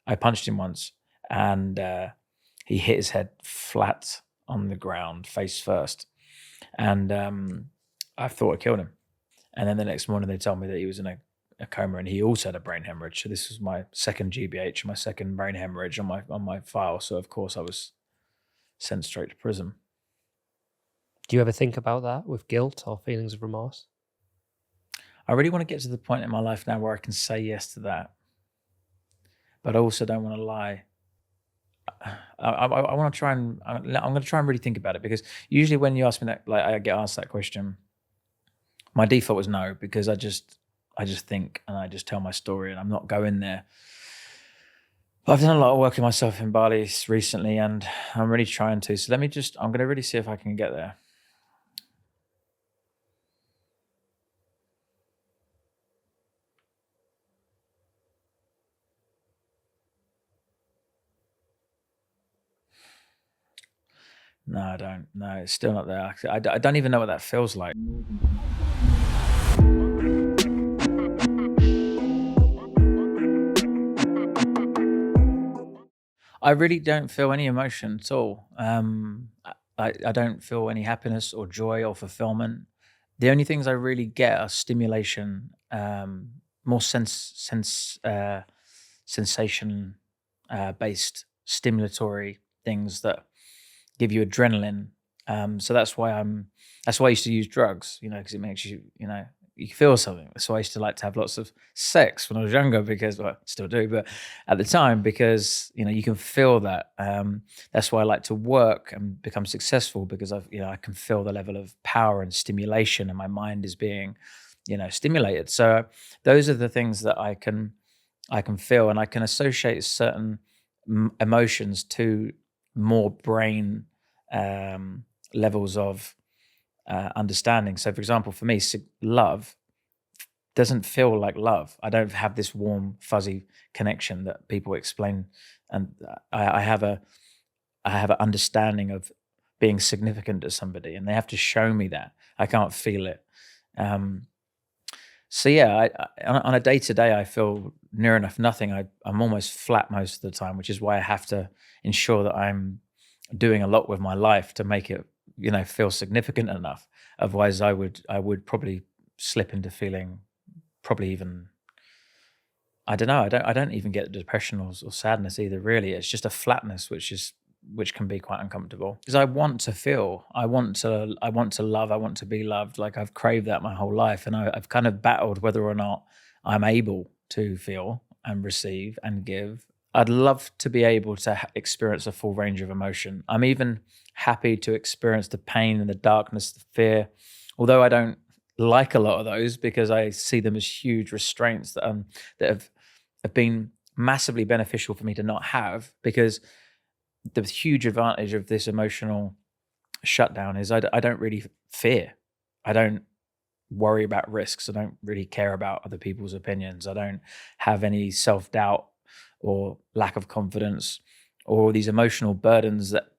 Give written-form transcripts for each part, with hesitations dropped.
I punched him once, and he hit his head flat on the ground, face first, and I thought I killed him. And then the next morning, they told me that he was in a coma, and he also had a brain hemorrhage. So this was my second GBH, my second brain hemorrhage on my file. So of course, I was sent straight to prison. Do you ever think about that with guilt or feelings of remorse? I really want to get to the point in my life now where I can say yes to that, but I also don't want to lie. I want to try and I'm going to try and really think about it, because usually when you ask me that, like I get asked that question, my default was no, because I just think and I just tell my story and I'm not going there. But I've done a lot of work on myself in Bali recently, and I'm really trying to. So I'm going to really see if I can get there. No, I don't. No, it's still not there. I don't even know what that feels like. I really don't feel any emotion at all. I don't feel any happiness or joy or fulfillment. The only things I really get are stimulation, more sensation based stimulatory things that give you adrenaline. So that's why I used to use drugs, because it makes you, you feel something. So I used to like to have lots of sex when I was younger, because, well, I still do, but at the time, because, you can feel that. That's why I like to work and become successful, because I can feel the level of power and stimulation, and my mind is being, stimulated. So those are the things that I can feel, and I can associate certain emotions to more brain levels of understanding. So, for example, for me, love doesn't feel like love. I don't have this warm, fuzzy connection that people explain, and I have an understanding of being significant to somebody, and they have to show me that. I can't feel it. So yeah, on a day to day, I feel near enough nothing. I'm almost flat most of the time, which is why I have to ensure that I'm doing a lot with my life to make it, feel significant enough. Otherwise, I would probably slip into feeling probably even, I don't know. I don't even get depression or sadness either. Really, it's just a flatness, which can be quite uncomfortable, because I want to feel, I want to love, I want to be loved. Like, I've craved that my whole life, and I've kind of battled whether or not I'm able to feel and receive and give. I'd love to be able to experience a full range of emotion. I'm even happy to experience the pain and the darkness, the fear, although I don't like a lot of those, because I see them as huge restraints that have been massively beneficial for me to not have, because the huge advantage of this emotional shutdown is I don't really fear. I don't worry about risks. I don't really care about other people's opinions. I don't have any self-doubt or lack of confidence, or these emotional burdens that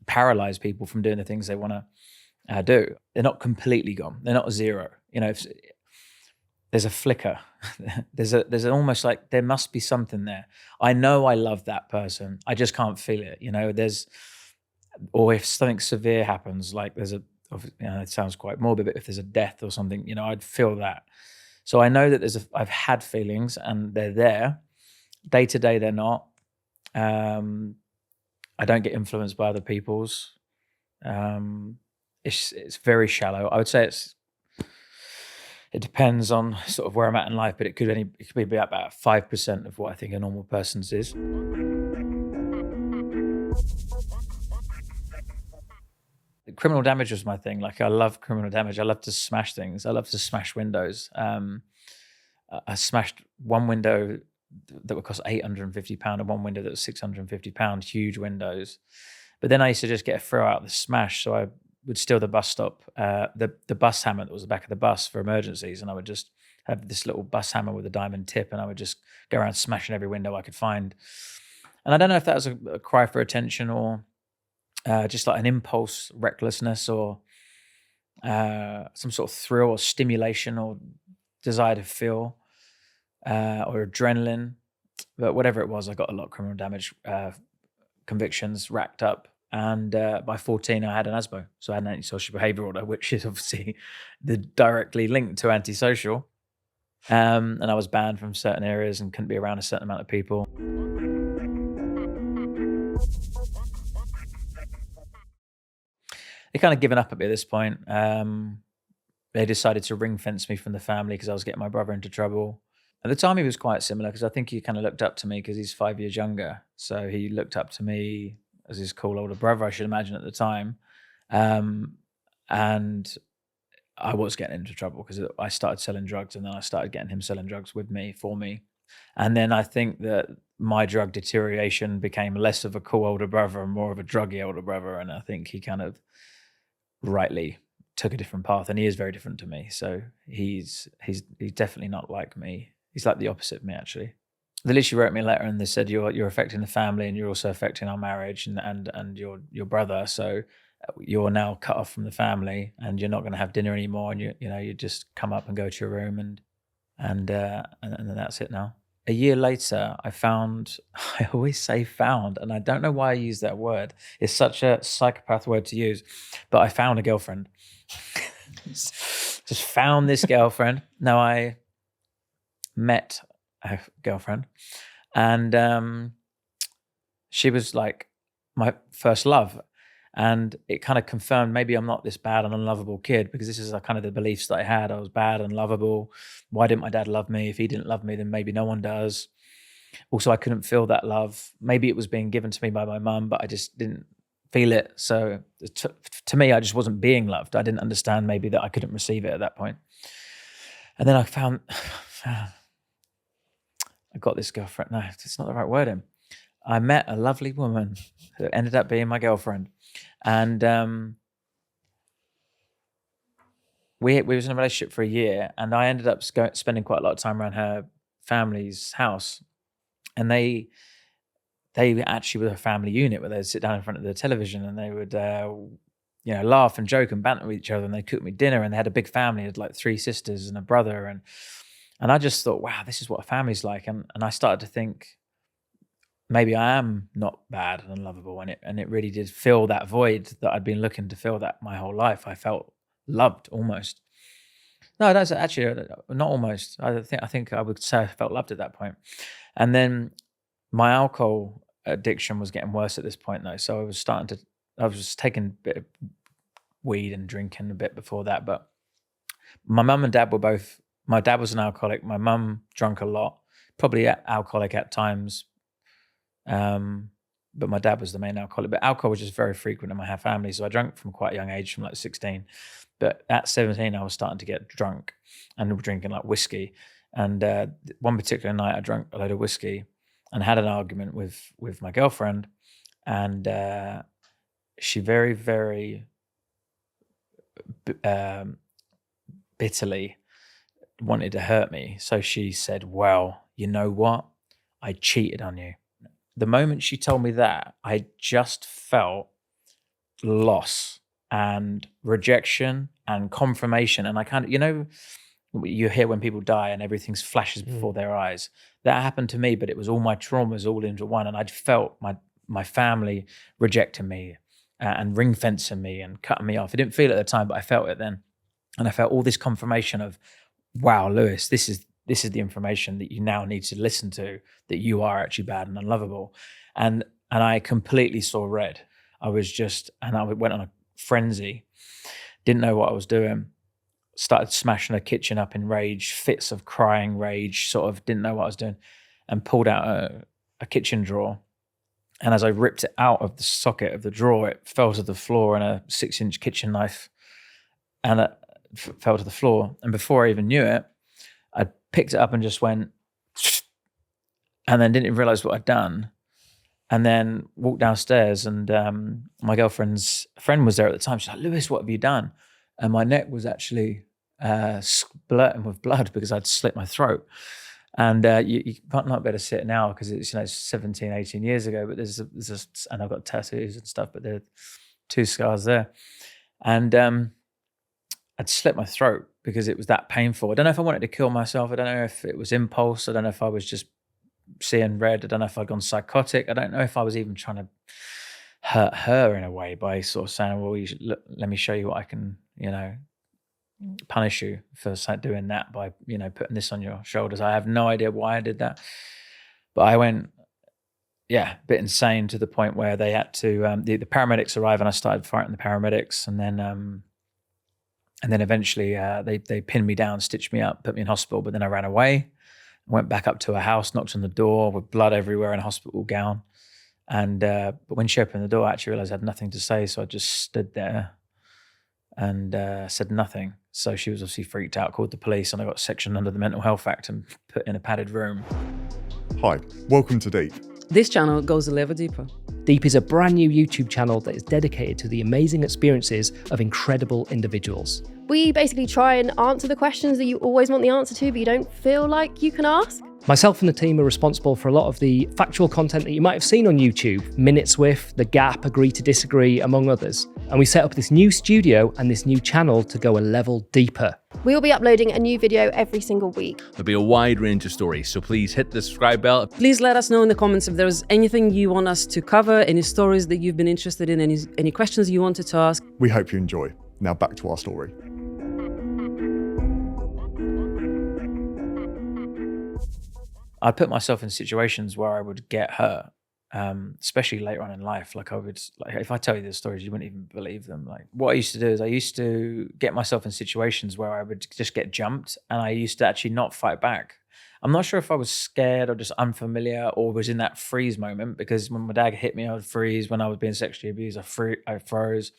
paralyze people from doing the things they want to do. They're not completely gone. They're not zero. If there's a flicker, there's an almost like there must be something there. I know I love that person. I just can't feel it. Or if something severe happens, like it sounds quite morbid, but if there's a death or something, I'd feel that. So I know that I've had feelings, and they're there. Day to day, they're not. I don't get influenced by other people's. It's very shallow. I would say it depends on sort of where I'm at in life, but it could be about 5% of what I think a normal person's is. Criminal damage was my thing. Like, I love criminal damage. I love to smash things. I love to smash windows. I smashed one window that would cost £850, and one window that was £650, huge windows. But then I used to just get a throw out of the smash. So I would steal the bus stop, the bus hammer that was the back of the bus for emergencies, and I would just have this little bus hammer with a diamond tip, and I would just go around smashing every window I could find. And I don't know if that was a cry for attention, or just like an impulse, recklessness, or some sort of thrill or stimulation or desire to feel, or adrenaline. But whatever it was, I got a lot of criminal damage convictions racked up. And by 14, I had an ASBO. So I had an antisocial behavior order, which is obviously directly linked to antisocial. And I was banned from certain areas and couldn't be around a certain amount of people. They kind of given up at me at this point. They decided to ring fence me from the family because I was getting my brother into trouble. At the time, he was quite similar because I think he kind of looked up to me because he's 5 years younger. So he looked up to me as his cool older brother, I should imagine, at the time. And I was getting into trouble because I started selling drugs, and then I started getting him selling drugs with me, for me. And then I think that my drug deterioration became less of a cool older brother and more of a druggy older brother. And I think he kind of rightly took a different path, and he is very different to me. So he's definitely not like me. He's like the opposite of me, actually. They literally wrote me a letter and they said, you're affecting the family, and you're also affecting our marriage and your brother. So you're now cut off from the family, and you're not going to have dinner anymore. And you just come up and go to your room, and then that's it now. A year later, I found, I always say found, and I don't know why I use that word. It's such a psychopath word to use, but I found a girlfriend. Just found this girlfriend. Now, I met a girlfriend, and she was like my first love. And it kind of confirmed maybe I'm not this bad and unlovable kid, because this is kind of the beliefs that I had. I was bad and unlovable. Why didn't my dad love me? If he didn't love me, then maybe no one does. Also, I couldn't feel that love. Maybe it was being given to me by my mum, but I just didn't feel it. So to me, I just wasn't being loved. I didn't understand maybe that I couldn't receive it at that point. And then I found, I got this girlfriend. No, it's not the right word. I met a lovely woman who ended up being my girlfriend. And we was in a relationship for a year, and I ended up spending quite a lot of time around her family's house. And they actually were a family unit where they'd sit down in front of the television, and they would laugh and joke and banter with each other, and they cooked me dinner, and they had a big family. They had like 3 sisters and a brother, and I just thought, wow, this is what a family's like. And I started to think, maybe I am not bad and unlovable, and it really did fill that void that I'd been looking to fill that my whole life. I felt loved almost. No, that's actually not almost. I think I would say I felt loved at that point. And then my alcohol addiction was getting worse at this point, though. So I was taking a bit of weed and drinking a bit before that. But my mum and dad my dad was an alcoholic. My mum drank a lot, probably alcoholic at times. But my dad was the main alcoholic. But alcohol was just very frequent in my family. So I drank from quite a young age, from like 16. But at 17, I was starting to get drunk and drinking like whiskey. And one particular night, I drank a load of whiskey and had an argument with my girlfriend. And she very, very bitterly wanted to hurt me. So she said, well, you know what? I cheated on you. The moment she told me that, I just felt loss and rejection and confirmation. And I kind of, you hear when people die and everything flashes before their eyes. That happened to me, but it was all my traumas all into one. And I'd felt my family rejecting me and ring fencing me and cutting me off. I didn't feel it at the time, but I felt it then. And I felt all this confirmation of, wow, Lewis, this is the information that you now need to listen to, that you are actually bad and unlovable. And I completely saw red. I went on a frenzy, didn't know what I was doing, started smashing a kitchen up in rage, fits of crying rage, sort of didn't know what I was doing, and pulled out a kitchen drawer. And as I ripped it out of the socket of the drawer, it fell to the floor, and a 6-inch kitchen knife and it fell to the floor. And before I even knew it, I picked it up and just went, and then didn't even realize what I'd done. And then walked downstairs, and my girlfriend's friend was there at the time. She's like, Lewis, what have you done? And my neck was actually splurting with blood because I'd slit my throat. And you might not be able to see it now because it's 17, 18 years ago, but there's and I've got tattoos and stuff, but there are 2 scars there. And I'd slit my throat because it was that painful. I don't know if I wanted to kill myself. I don't know if it was impulse. I don't know if I was just seeing red. I don't know if I'd gone psychotic. I don't know if I was even trying to hurt her in a way by sort of saying, well, let me show you what I can, punish you for doing that by, putting this on your shoulders. I have no idea why I did that. But I went, a bit insane to the point where they had to, the paramedics arrived and I started fighting the paramedics. And then eventually they pinned me down, stitched me up, put me in hospital. But then I ran away, went back up to a house, knocked on the door with blood everywhere in a hospital gown. And but when she opened the door, I actually realized I had nothing to say. So I just stood there and said nothing. So she was obviously freaked out, called the police, and I got sectioned under the Mental Health Act and put in a padded room. Hi, welcome to Deep. This channel goes a level deeper. Deep is a brand new YouTube channel that is dedicated to the amazing experiences of incredible individuals. We basically try and answer the questions that you always want the answer to, but you don't feel like you can ask. Myself and the team are responsible for a lot of the factual content that you might have seen on YouTube, Minutes With, The Gap, Agree to Disagree, among others. And we set up this new studio and this new channel to go a level deeper. We'll be uploading a new video every single week. There'll be a wide range of stories, so please hit the subscribe bell. Please let us know in the comments if there's anything you want us to cover, any stories that you've been interested in, any questions you wanted to ask. We hope you enjoy. Now back to our story. I put myself in situations where I would get hurt, especially later on in life. Like if I tell you the stories, you wouldn't even believe them. Like what I used to do is I used to get myself in situations where I would just get jumped and I used to actually not fight back. I'm not sure if I was scared or just unfamiliar or was in that freeze moment, because when my dad hit me, I would freeze. When I was being sexually abused, I froze.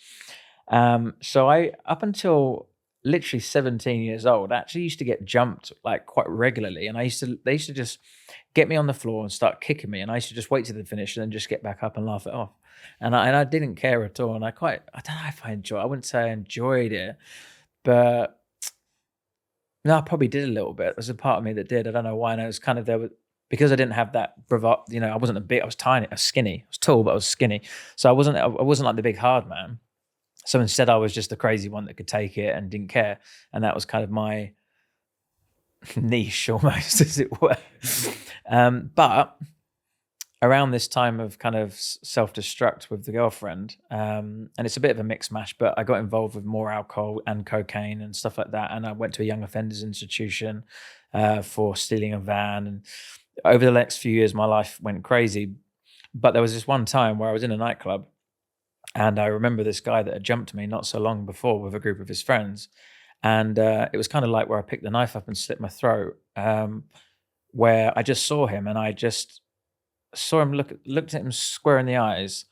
So up until literally 17 years old, I actually used to get jumped like quite regularly. And they used to just get me on the floor and start kicking me. And I used to just wait till they finish and then just get back up and laugh it off. And I didn't care at all. And I don't know if I wouldn't say I enjoyed it, but no, I probably did a little bit. There's a part of me that did. I don't know why. And it was kind of because I didn't have that bravado, I wasn't I was tiny, I was skinny. I was tall, but I was skinny. So I wasn't like the big hard man. So instead, I was just the crazy one that could take it and didn't care. And that was kind of my niche almost, as it were. But around this time of kind of self-destruct with the girlfriend, and it's a bit of a mix mash, but I got involved with more alcohol and cocaine and stuff like that. And I went to a young offenders institution for stealing a van. And over the next few years, my life went crazy. But there was this one time where I was in a nightclub, and I remember this guy that had jumped me not so long before with a group of his friends. And it was kind of like where I picked the knife up and slit my throat, where I just saw him and I just saw him, looked at him square in the eyes,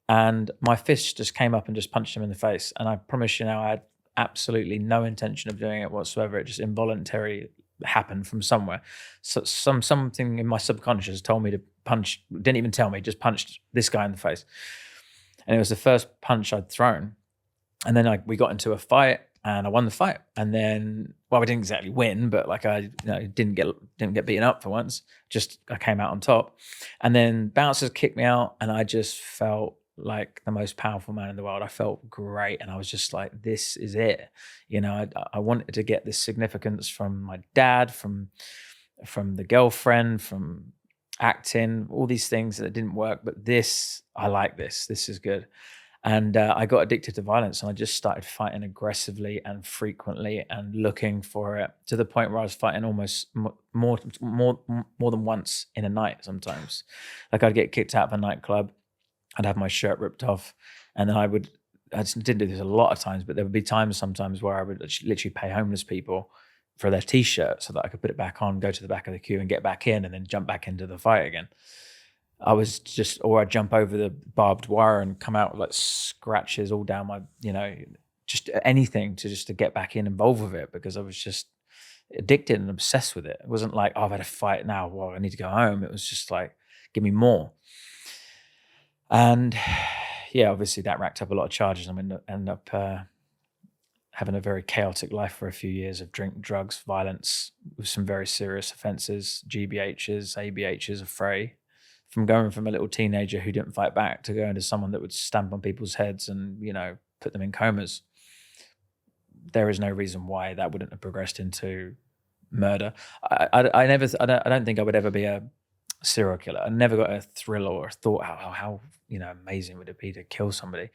and my fist just came up and just punched him in the face. And I promise you now, I had absolutely no intention of doing it whatsoever. It just involuntarily happened from somewhere. So something in my subconscious told me to punch, didn't even tell me, just punched this guy in the face. And it was the first punch I'd thrown. And then we got into a fight and I won the fight. And then, well, I didn't exactly win, but like I didn't get beaten up for once. Just I came out on top. And then bouncers kicked me out and I just felt like the most powerful man in the world. I felt great. And I was just like, this is it. I wanted to get this significance from my dad, from the girlfriend, from acting, all these things that didn't work, but I like this is good. And I got addicted to violence, and I just started fighting aggressively and frequently and looking for it, to the point where I was fighting almost more than once in a night sometimes. Like I'd get kicked out of a nightclub, I'd have my shirt ripped off, and then I didn't do this a lot of times, but there would be times sometimes where I would literally pay homeless people for their t-shirt so that I could put it back on, go to the back of the queue and get back in and then jump back into the fight again. Or I'd jump over the barbed wire and come out with like scratches all down my, just anything to get back involved with it, because I was just addicted and obsessed with it. It wasn't like, oh, I've had a fight now, well, I need to go home. It was just like, give me more. And yeah, obviously that racked up a lot of charges. I mean, ended up having a very chaotic life for a few years of drink, drugs, violence, with some very serious offences, GBHs, ABHs, affray. From going from a little teenager who didn't fight back to going to someone that would stamp on people's heads and, put them in comas. There is no reason why that wouldn't have progressed into murder. I don't think I would ever be a serial killer. I never got a thrill or a thought how amazing would it be to kill somebody,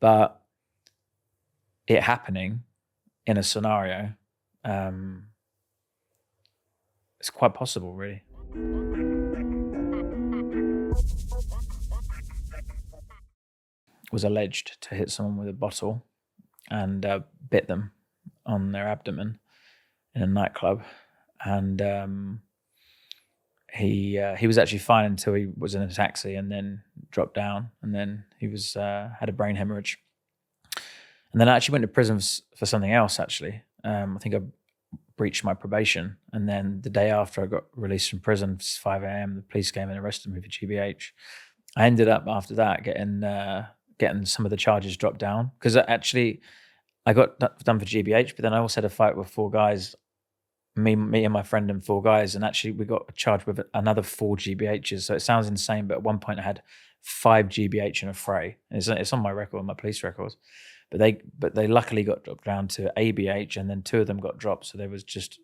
but it happening in a scenario, it's quite possible, really. Was alleged to hit someone with a bottle and bit them on their abdomen in a nightclub, and he was actually fine until he was in a taxi and then dropped down, and then he was had a brain hemorrhage, and then I actually went to prison for something else. Actually, I think I breached my probation, and then the day after I got released from prison, 5 a.m., the police came and arrested me for GBH. I ended up after that getting some of the charges dropped down, because actually I got done for GBH, but then I also had a fight with 4 guys, me and my friend and 4 guys, and actually we got charged with another 4 GBHs. So it sounds insane, but at one point I had 5 GBH in a fray. And it's on my record, my police records. But they luckily got dropped down to ABH, and then 2 of them got dropped, so there was just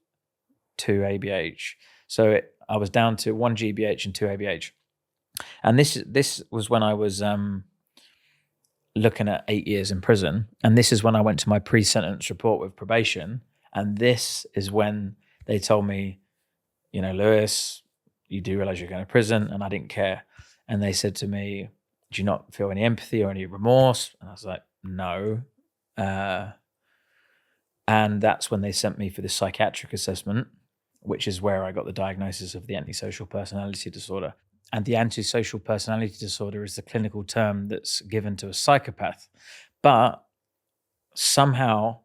2 ABH. So I was down to 1 GBH and 2 ABH. And this was when I was looking at 8 years in prison, and this is when I went to my pre-sentence report with probation, and this is when they told me, Lewis, you do realize you're going to prison, and I didn't care. And they said to me, do you not feel any empathy or any remorse? And I was like, no. And that's when they sent me for the psychiatric assessment, which is where I got the diagnosis of the antisocial personality disorder. And the antisocial personality disorder is the clinical term that's given to a psychopath. But somehow,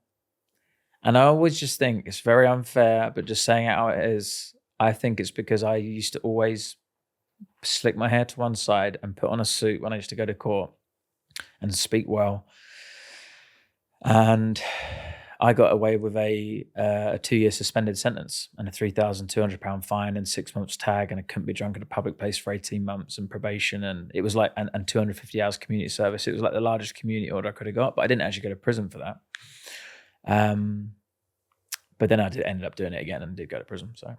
and I always just think it's very unfair, but just saying it how it is, I think it's because I used to always slick my hair to one side and put on a suit when I used to go to court and speak well. And I got away with a 2-year suspended sentence and a £3,200 fine and 6 months tag, and I couldn't be drunk at a public place for 18 months and probation. And it was like, and 250 hours community service. It was like the largest community order I could have got, but I didn't actually go to prison for that. But then I ended up doing it again and did go to prison. So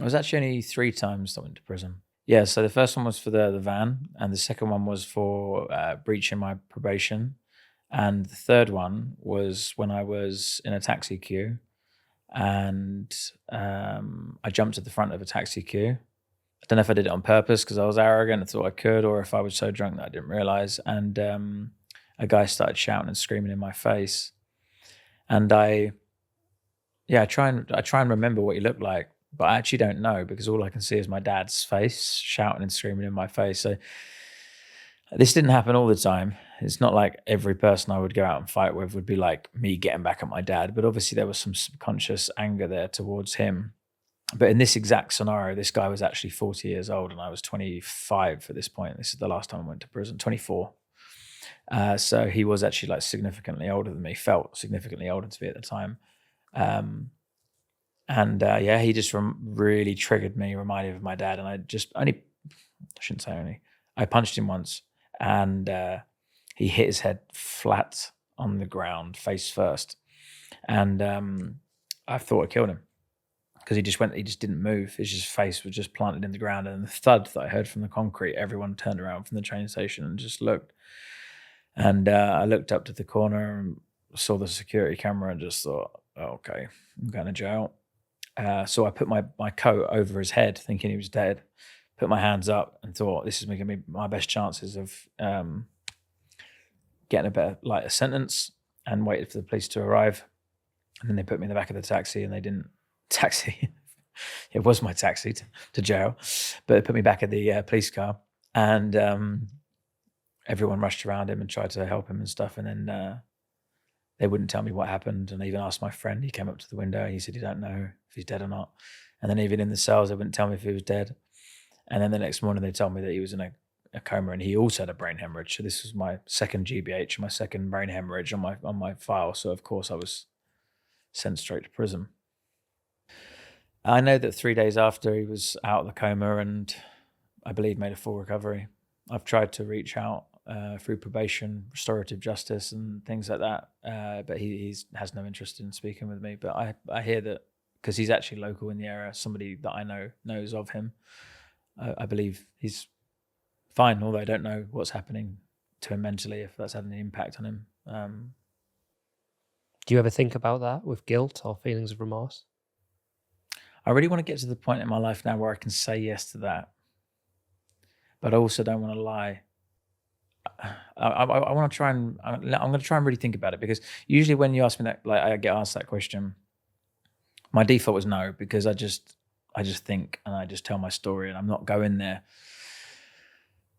I was actually only 3 times that I went to prison. Yeah, so the first one was for the van, and the second one was for breaching my probation. And the third one was when I was in a taxi queue, and I jumped at the front of a taxi queue. I don't know if I did it on purpose because I was arrogant and thought I could, or if I was so drunk that I didn't realize. And a guy started shouting and screaming in my face. And I try and remember what he looked like, but I actually don't know, because all I can see is my dad's face shouting and screaming in my face. So this didn't happen all the time. It's not like every person I would go out and fight with would be like me getting back at my dad, but obviously there was some subconscious anger there towards him. But in this exact scenario, this guy was actually 40 years old and I was 25 at this point. This is the last time I went to prison, 24. So he was actually like significantly older than me, felt significantly older to me at the time. He just really triggered me, reminded me of my dad. And I punched him once, and he hit his head flat on the ground, face first. And I thought I killed him, because he just didn't move. His face was just planted in the ground. And the thud that I heard from the concrete, everyone turned around from the train station and just looked. And I looked up to the corner and saw the security camera and just thought, oh, okay, I'm going to jail. So I put my coat over his head thinking he was dead, put my hands up and thought, this is going to be my best chances of getting a lighter sentence, and waited for the police to arrive. And then they put me in the back of the taxi, and they didn't taxi. It was my taxi to jail, but they put me back at the police car, and everyone rushed around him and tried to help him and stuff. And then they wouldn't tell me what happened. And I even asked my friend, he came up to the window and he said, you don't know if he's dead or not. And then even in the cells, they wouldn't tell me if he was dead. And then the next morning they told me that he was in a coma, and he also had a brain hemorrhage. So this was my second GBH, my second brain hemorrhage on my file. So of course I was sent straight to prison. I know that 3 days after he was out of the coma, and I believe made a full recovery. I've tried to reach out through probation, restorative justice and things like that. But he has no interest in speaking with me. But I hear that because he's actually local in the area. Somebody that I know knows of him. I believe he's fine, although I don't know what's happening to him mentally, if that's had any impact on him. Do you ever think about that with guilt or feelings of remorse? I really want to get to the point in my life now where I can say yes to that, but I also don't want to lie. I want to try and I'm going to try and really think about it, because usually when you ask me that, like I get asked that question, my default was no, because I just think and I just tell my story and I'm not going there.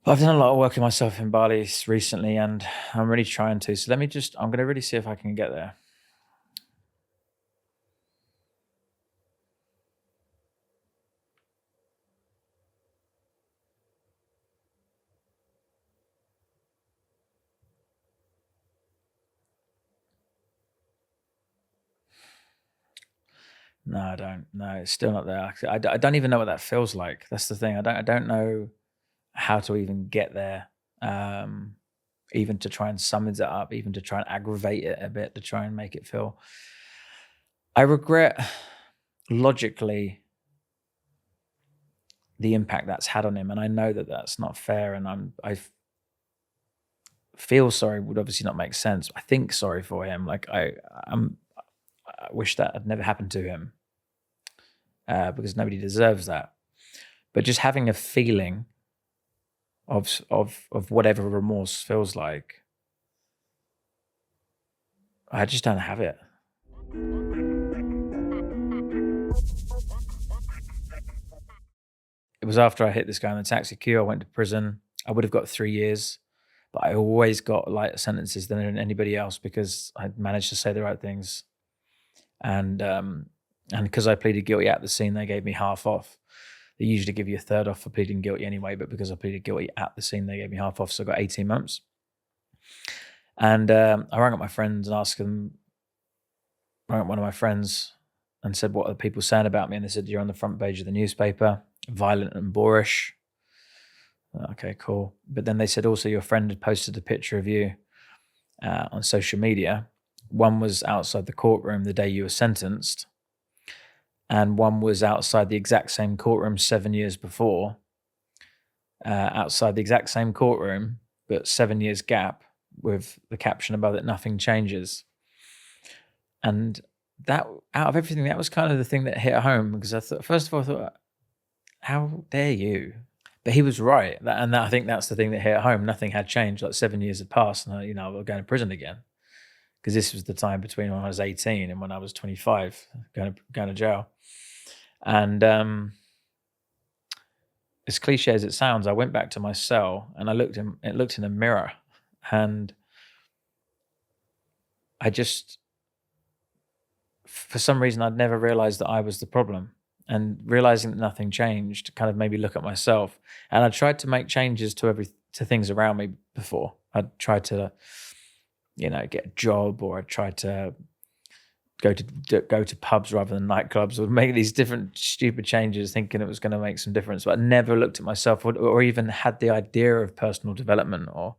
But I've done a lot of work with myself in Bali recently, and I'm really trying to. So I'm going to really see if I can get there. No, I don't. No, it's still not there. I don't even know what that feels like. That's the thing. I don't know how to even get there. Even to try and summons it up, even to try and aggravate it a bit, to try and make it feel. I regret logically the impact that's had on him, and I know that that's not fair. And I feel sorry would obviously not make sense. I think sorry for him. Like I wish that had never happened to him, because nobody deserves that. But just having a feeling of whatever remorse feels like, I just don't have it. It was after I hit this guy in the taxi queue. I went to prison. I would have got 3 years, but I always got lighter sentences than anybody else because I managed to say the right things. And because I pleaded guilty at the scene, they gave me half off. They usually give you a third off for pleading guilty anyway, but because I pleaded guilty at the scene, they gave me half off, so I got 18 months. And I rang up my friends and rang up one of my friends and said, what are the people saying about me? And they said, you're on the front page of the newspaper, violent and boorish. Okay, cool. But then they said also your friend had posted a picture of you on social media. One was outside the courtroom the day you were sentenced, and one was outside the exact same courtroom 7 years before, outside the exact same courtroom, but 7 years gap, with the caption above it, nothing changes. And that, out of everything, that was kind of the thing that hit home, because I thought, first of all, I thought, how dare you? But he was right. I think that's the thing that hit home. Nothing had changed. Like 7 years had passed, and I was going to prison again. Because this was the time between when I was 18 and when I was 25, going to jail. And as cliche as it sounds, I went back to my cell and I looked in a mirror, and I just, for some reason, I'd never realized that I was the problem. And realizing that nothing changed kind of made me look at myself. And I tried to make changes to things around me before. I'd tried to, get a job, or I tried to go to pubs rather than nightclubs, or make these different stupid changes thinking it was going to make some difference. But I never looked at myself or even had the idea of personal development, or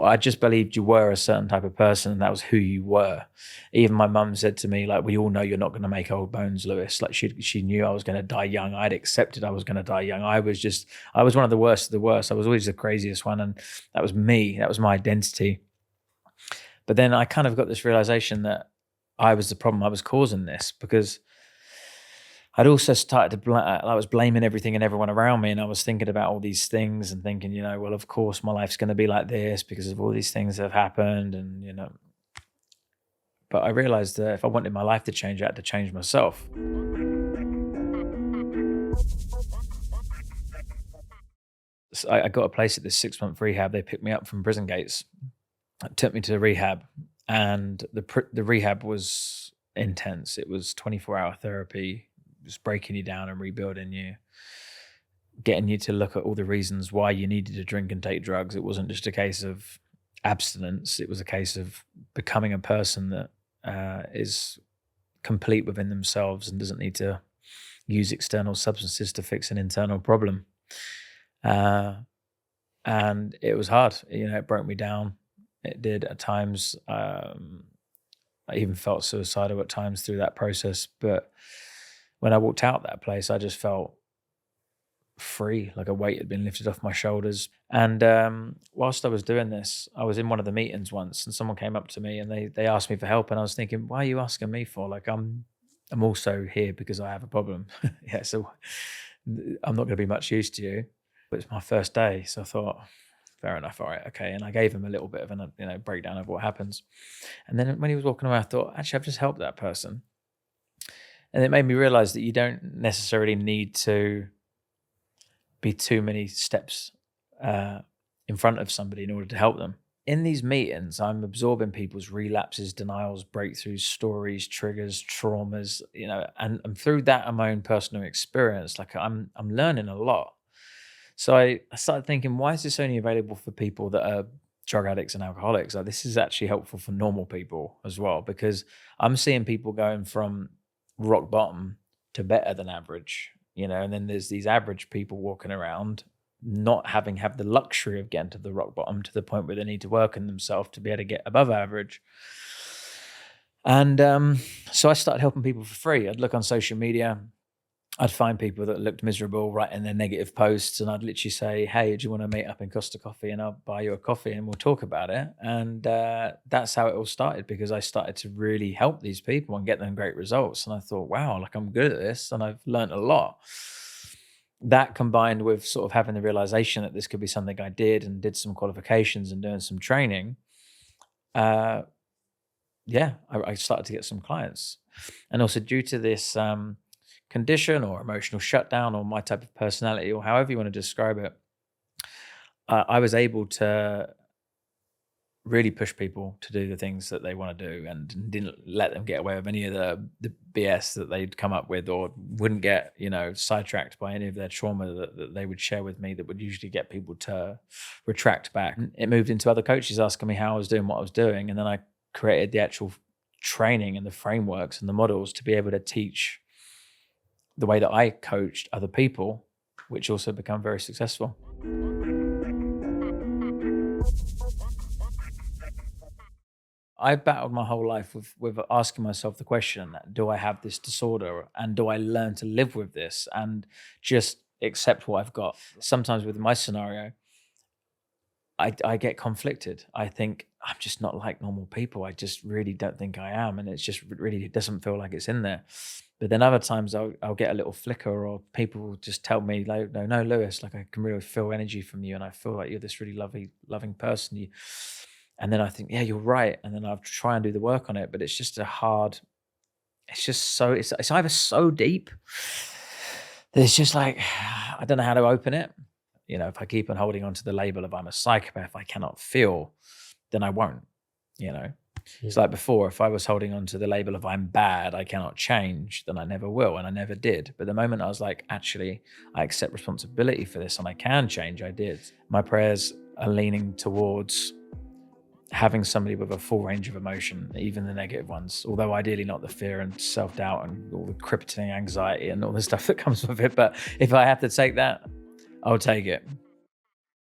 I just believed you were a certain type of person and that was who you were. Even my mum said to me, like, we all know you're not going to make old bones, Lewis. Like she knew I was going to die young. I'd accepted I was going to die young. I was one of the worst of the worst. I was always the craziest one. And that was me. That was my identity. But then I kind of got this realization that I was the problem. I was causing this, because I'd also started to, I was blaming everything and everyone around me. And I was thinking about all these things and thinking, well, of course my life's going to be like this because of all these things that have happened. And, but I realized that if I wanted my life to change, I had to change myself. So I got a place at this 6-month rehab. They picked me up from prison gates, took me to the rehab, and the rehab was intense. It was 24-hour therapy, just breaking you down and rebuilding you, getting you to look at all the reasons why you needed to drink and take drugs. It wasn't just a case of abstinence. It was a case of becoming a person that is complete within themselves and doesn't need to use external substances to fix an internal problem. And it was hard. It broke me down. It did at times. I even felt suicidal at times through that process. But when I walked out that place, I just felt free, like a weight had been lifted off my shoulders. And whilst I was doing this, I was in one of the meetings once, and someone came up to me and they asked me for help, and I was thinking, why are you asking me for? Like, I'm also here because I have a problem. Yeah, so I'm not going to be much use to you. But it's my first day, so I thought, fair enough, all right, okay. And I gave him a little bit of an breakdown of what happens. And then when he was walking away, I thought, actually, I've just helped that person. And it made me realize that you don't necessarily need to be too many steps in front of somebody in order to help them. In these meetings, I'm absorbing people's relapses, denials, breakthroughs, stories, triggers, traumas, and through that and my own personal experience, like I'm learning a lot. So I started thinking, why is this only available for people that are drug addicts and alcoholics? Like, this is actually helpful for normal people as well, because I'm seeing people going from rock bottom to better than average, and then there's these average people walking around not have the luxury of getting to the rock bottom to the point where they need to work on themselves to be able to get above average. And so I started helping people for free. I'd look on social media, I'd find people that looked miserable, writing their negative posts, and I'd literally say, hey, do you want to meet up in Costa Coffee, and I'll buy you a coffee and we'll talk about it. And that's how it all started, because I started to really help these people and get them great results. And I thought, wow, like, I'm good at this and I've learned a lot. That combined with sort of having the realization that this could be something I did some qualifications and doing some training. I started to get some clients. And also due to this condition or emotional shutdown or my type of personality, or however you want to describe it, I was able to really push people to do the things that they want to do, and didn't let them get away with any of the BS that they'd come up with, or wouldn't get sidetracked by any of their trauma that they would share with me, that would usually get people to retract back. It moved into other coaches asking me how I was doing what I was doing, and then I created the actual training and the frameworks and the models to be able to teach the way that I coached other people, which also become very successful. I battled my whole life with asking myself the question, do I have this disorder, and do I learn to live with this and just accept what I've got? Sometimes with my scenario, I get conflicted. I think I'm just not like normal people. I just really don't think I am. And it doesn't feel like it's in there. But then other times I'll get a little flicker, or people will just tell me, like, no, Lewis, like, I can really feel energy from you. And I feel like you're this really loving person. And then I think, yeah, you're right. And then I'll try and do the work on it. But it's just it's either so deep that it's just like, I don't know how to open it. If I keep on holding on to the label of I'm a psychopath, I cannot feel, then I won't, It's like before, if I was holding on to the label of I'm bad, I cannot change, then I never will. And I never did. But the moment I was like, actually, I accept responsibility for this and I can change, I did. My prayers are leaning towards having somebody with a full range of emotion, even the negative ones, although ideally not the fear and self-doubt and all the crippling anxiety and all the stuff that comes with it. But if I have to take that, I'll take it.